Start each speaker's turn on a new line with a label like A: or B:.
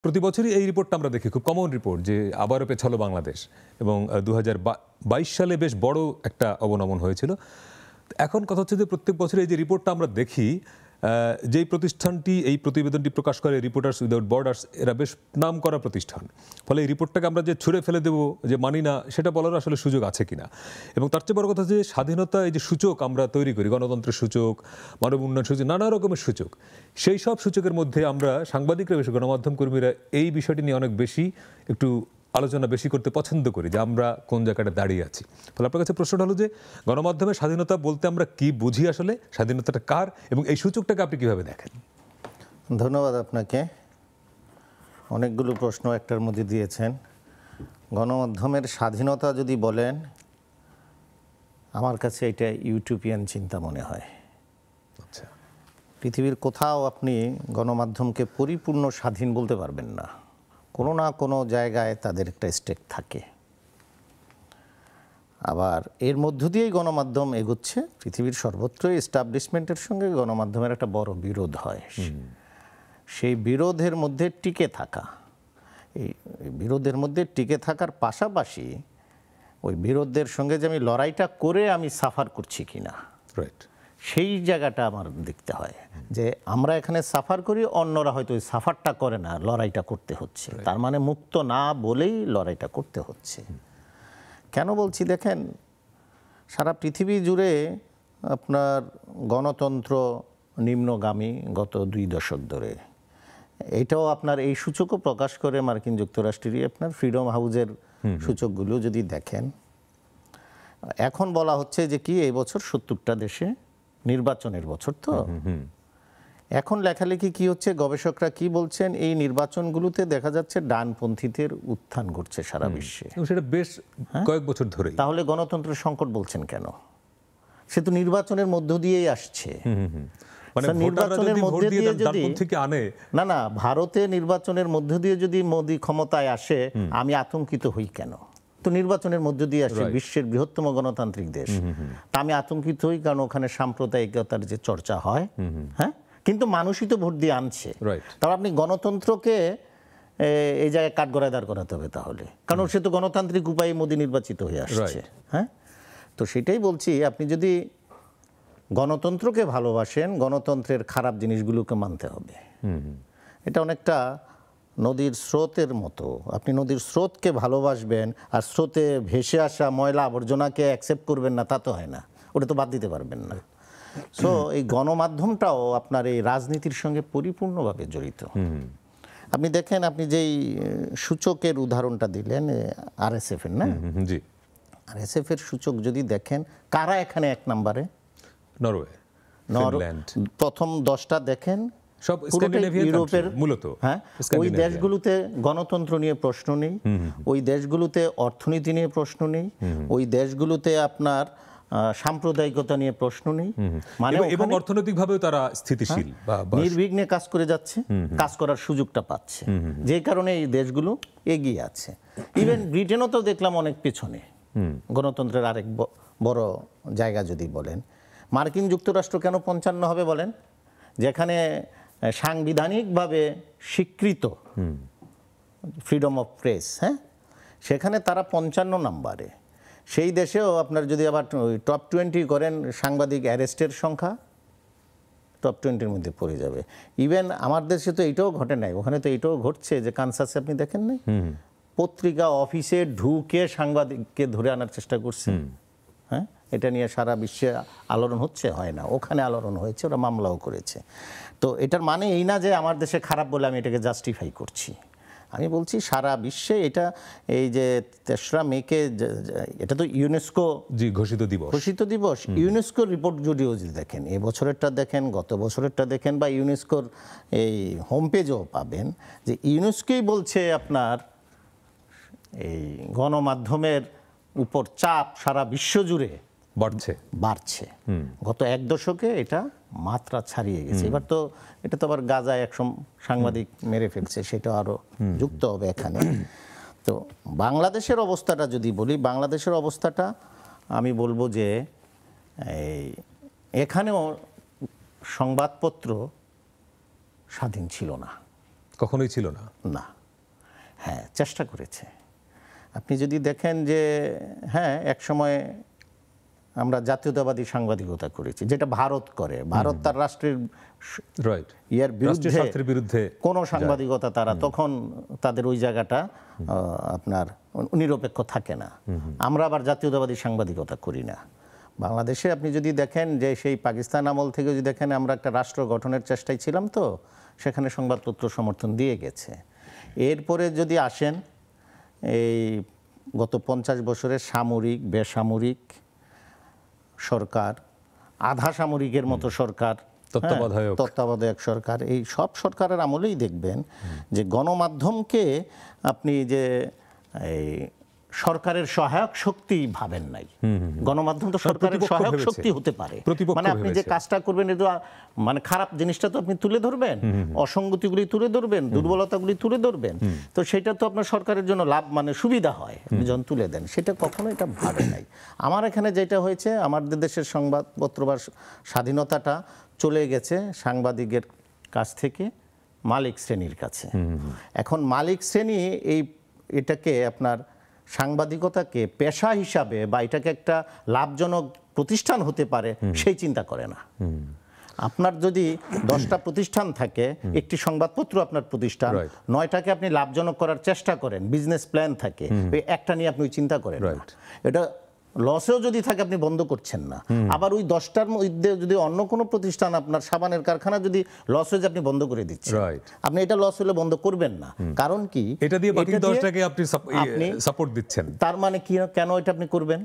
A: প্রতি বছরই এই রিপোর্টটা আমরা দেখি, খুব কমন রিপোর্ট, যে আবারও পেছালো বাংলাদেশ এবং 2022 সালে বেশ বড় একটা অবনমন হয়েছিল। এখন কথা হচ্ছে যে প্রত্যেক বছর এই যে রিপোর্টটা আমরা দেখি, যেই প্রতিষ্ঠানটি এই প্রতিবেদনটি প্রকাশ করে, রিপোর্টার্স উইদাউট বর্ডার্স, এরা বেশ নাম করা প্রতিষ্ঠান। ফলে এই রিপোর্টটাকে আমরা যে ছুঁড়ে ফেলে দেবো, যে মানি না, সেটা বলার আসলে সুযোগ আছে কিনা। এবং তার চেয়ে বড় কথা যে স্বাধীনতা, এই যে সূচক আমরা তৈরি করি, গণতন্ত্রের সূচক, মানব উন্নয়ন সূচক, নানা রকমের সূচক, সেই সব সূচকের মধ্যে আমরা সাংবাদিকরা, বেশি গণমাধ্যম কর্মীরা এই বিষয়টি নিয়ে অনেক বেশি একটু আলোচনা বেশি করতে পছন্দ করি, যে আমরা কোন জায়গাটা দাঁড়িয়ে আছি। ফলে আপনার কাছে প্রশ্নটা হলো যে গণমাধ্যমের স্বাধীনতা বলতে আমরা কি বুঝি, আসলে স্বাধীনতাটা কার, এবং এই সূচকটাকে আপনি কিভাবে দেখেন?
B: ধন্যবাদ আপনাকে। অনেকগুলো প্রশ্ন একটার মধ্যে দিয়েছেন। গণমাধ্যমের স্বাধীনতা যদি বলেন, আমার কাছে এটা ইউটোপিয়ান চিন্তা মনে হয়।
A: আচ্ছা,
B: পৃথিবীর কোথাও আপনি গণমাধ্যমকে পরিপূর্ণ স্বাধীন বলতে পারবেন না। কোনো না কোনো জায়গায় তাদের একটা স্টেক থাকে। আবার এর মধ্য দিয়েই গণমাধ্যম এগোচ্ছে। পৃথিবীর সর্বত্র এস্টাবলিশমেন্টের সঙ্গে গণমাধ্যমের একটা বড় বিরোধ হয়। সেই বিরোধের মধ্যে টিকে থাকা, এই বিরোধের মধ্যে টিকে থাকার পাশাপাশি ওই বিরোধের সঙ্গে যে আমি লড়াইটা করে আমি সাফার করছি কিনা,
A: রাইট,
B: সেই জায়গাটা আমার দেখতে হয়। যে আমরা এখানে সাফার করি, অন্যরা হয়তো ওই সাফারটা করে না, লড়াইটা করতে হচ্ছে। তার মানে মুক্ত না বলেই লড়াইটা করতে হচ্ছে। কেন বলছি দেখেন, সারা পৃথিবী জুড়ে আপনার গণতন্ত্র নিম্নগামী গত 2 দশক ধরে। এটাও আপনার এই সূচকও প্রকাশ করে মার্কিন যুক্তরাষ্ট্রেরই আপনার ফ্রিডম হাউজের সূচকগুলো যদি দেখেন, এখন বলা হচ্ছে যে কি এই বছর 70টা দেশে নির্বাচনের বছর। তো এখন লেখালেখি কি হচ্ছে, গবেষকরা কি বলছেন, এই নির্বাচনগুলোতে দেখা যাচ্ছে ডানপন্থীদের উত্থান ঘটছে সারা বিশ্বে।
A: সেটা বেশ কয়েক বছর ধরে।
B: তাহলে গণতন্ত্রের সংকট বলছেন কেন? সে তো নির্বাচনের মধ্য দিয়েই আসছে। নির্বাচনের মধ্যে দিয়ে যদি না না ভারতে নির্বাচনের মধ্য দিয়ে যদি মোদি ক্ষমতায় আসে, আমি আতঙ্কিত হই কেন? তো নির্বাচনের মধ্য দিয়ে আসে, বিশ্বের বৃহত্তম গণতান্ত্রিক দেশ। তা আমি আতঙ্কিত হই কারণ ওখানে সাম্প্রদায়িকতার যে চর্চা হয়, হ্যাঁ, কিন্তু মানুষই তো ভোট দিয়ে আনছে। তাহলে আপনি গণতন্ত্রকে এই জায়গায় কাঠগড়ায় দাঁড় করাতে হবে তাহলে, কারণ সে তো গণতান্ত্রিক উপায়ে মোদি নির্বাচিত হয়ে আসছে। হ্যাঁ, তো সেটাই বলছি, আপনি যদি গণতন্ত্রকে ভালোবাসেন, গণতন্ত্রের খারাপ জিনিসগুলোকে মানতে হবে। এটা অনেকটা নদীর স্রোতের মতো। আপনি নদীর স্রোতকে ভালোবাসবেন আর স্রোতে ভেসে আসা ময়লা আবর্জনাকে অ্যাকসেপ্ট করবেন না, তা তো হয় না, ওটা তো বাদ দিতে পারবেন না। সো এই গণমাধ্যমটাও আপনার এই রাজনীতির সঙ্গে পরিপূর্ণভাবে জড়িত। আপনি দেখেন, আপনি যেই সূচকের উদাহরণটা দিলেন আরএসএফ এর, না, আরএসএফ এর সূচক যদি দেখেন, কারা এখানে 1 নম্বরে?
A: নরওয়ে,
B: প্রথম 10টা দেখেন,
A: সব ইউরোপের মূলত।
B: হ্যাঁ, ওই দেশগুলোতে গণতন্ত্র নিয়ে প্রশ্ন নেই, ওই দেশগুলোতে অর্থনীতি নিয়ে প্রশ্ন নেই, ওই দেশগুলোতে আপনার সাম্প্রদায়িকতা নিয়ে প্রশ্ন নেই, মানে
A: এবং অর্থনৈতিকভাবেও তারা স্থিতিশীল,
B: নির্বিঘ্নে কাজ করে যাচ্ছে, কাজ করার সুযোগটা পাচ্ছে, যে কারণে এই দেশগুলো এগিয়ে আছে। ইভেন ব্রিটেনও তো দেখলাম অনেক পেছনে, গণতন্ত্রের আরেক বড় জায়গা যদি বলেন। মার্কিন যুক্তরাষ্ট্র কেন 55 হবে বলেন, যেখানে সাংবিধানিকভাবে স্বীকৃত ফ্রিডম অফ প্রেস, হ্যাঁ, সেখানে তারা 55 নম্বরে। সেই দেশেও আপনার যদি আবার টপ 20 করেন, সাংবাদিক অ্যারেস্টের সংখ্যা টপ 20-র মধ্যে পড়ে যাবে। ইভেন আমার দেশে তো এইটাও ঘটে নাই, ওখানে তো এইটাও ঘটছে যে কানসাসে আপনি দেখেন নাই, পত্রিকা অফিসে ঢুকে সাংবাদিককে ধরে আনার চেষ্টা করছে। হ্যাঁ, এটা নিয়ে সারা বিশ্বে আলোড়ন হচ্ছে, হয় না, ওখানে আলোড়ন হয়েছে, ওরা মামলাও করেছে। তো এটার মানে এই না যে আমার দেশে খারাপ বলে আমি এটাকে জাস্টিফাই করছি। আমি বলছি সারা বিশ্বে এটা, এই যে 3রা মেকে, এটা তো ইউনেস্কো ঘোষিত দিবস। ইউনেস্কোর রিপোর্ট যদিও যদি দেখেন, এই বছরেরটা দেখেন, গত বছরেরটা দেখেন, বা ইউনেস্কোর এই হোম পেজও পাবেন, যে ইউনেস্কোই বলছে আপনার এই গণমাধ্যমের উপর চাপ সারা বিশ্ব জুড়ে বাড়ছে। গত 1 দশকে এটা মাত্রা ছাড়িয়ে গেছে। এবার তো এটা তো আবার গাজায় 100 সাংবাদিক মেরে ফেলছে, সেটা আরো যুক্ত হবে এখানে। তো বাংলাদেশের অবস্থাটা যদি বলি, বাংলাদেশের অবস্থাটা আমি বলবো যে এখানেও সংবাদপত্র স্বাধীন ছিল না।
A: কখনোই ছিল না।
B: না, হ্যাঁ চেষ্টা করেছে। আপনি যদি দেখেন যে হ্যাঁ এক সময় আমরা জাতীয়তাবাদী সাংবাদিকতা করেছি, যেটা ভারত করে। ভারত তার রাষ্ট্রের
A: রাইট,
B: ইয়ার
A: রাষ্ট্রীয় স্বার্থের বিরুদ্ধে
B: কোনো সাংবাদিকতা তারা তখন তাদের ওই জায়গাটা আপনার নিরপেক্ষ থাকে না। আমরা আবার জাতীয়তাবাদী সাংবাদিকতা করি না। বাংলাদেশে আপনি যদি দেখেন যে সেই পাকিস্তান আমল থেকে যদি দেখেন আমরা একটা রাষ্ট্র গঠনের চেষ্টায় ছিলাম, তো সেখানে সংবাদপত্র সমর্থন দিয়ে গেছে। এরপরে যদি আসেন এই গত 50 বছরের সামরিক বেসামরিক সরকার, আধা সামরিকের মতো সরকার, তত্ত্বাবধায়ক সরকার, এই সব সরকারের আমলেই দেখবেন যে গণমাধ্যমকে আপনি যে এই সরকারের সহায়ক শক্তি ভাবেন নাই। গণমাধ্যম তো সরকারের সহায়ক শক্তি হতে পারে। মানে আপনি যে কাজটা করবেন এটা মানে খারাপ জিনিসটা তো আপনি তুলে ধরবেন, অসঙ্গতিগুলি তুলে ধরবেন, দুর্বলতাগুলি তুলে ধরবেন, তো সেটা তো আপনার সরকারের জন্য লাভ মানে সুবিধা হয় আপনি যখন তুলে দেন। সেটা কখনো এটা ভাবে নাই। আমার এখানে যেটা হয়েছে, আমাদের দেশের সংবাদপত্র বা স্বাধীনতাটা চলে গেছে সাংবাদিকের কাছ থেকে মালিক শ্রেণীর কাছে। এখন মালিক শ্রেণী এটাকে আপনার সাংবাদিকতাকে পেশা হিসাবে বা এটাকে একটা লাভজনক প্রতিষ্ঠান হতে পারে সেই চিন্তা করে না। আপনার যদি 10টা প্রতিষ্ঠান থাকে, একটি সংবাদপত্র আপনার প্রতিষ্ঠান, 9টাকে আপনি লাভজনক করার চেষ্টা করেন, বিজনেস প্ল্যান থাকে, ওই একটা নিয়ে আপনি চিন্তা করেন না। এটা লসেও যদি থাকে আপনি বন্ধ করছেন না। আবার ওই 10টার মধ্যে যদি অন্য কোনো প্রতিষ্ঠান, আপনার সাবানের কারখানা যদি লস হয়ে যায় আপনি বন্ধ করে দিচ্ছেন। আপনি এটা লস হলে বন্ধ করবেন না। কারণ কি
A: এটা দিয়ে বাকি 10টাকে আপনি সাপোর্ট দিচ্ছেন।
B: তার মানে কি, কেন এটা আপনি করবেন?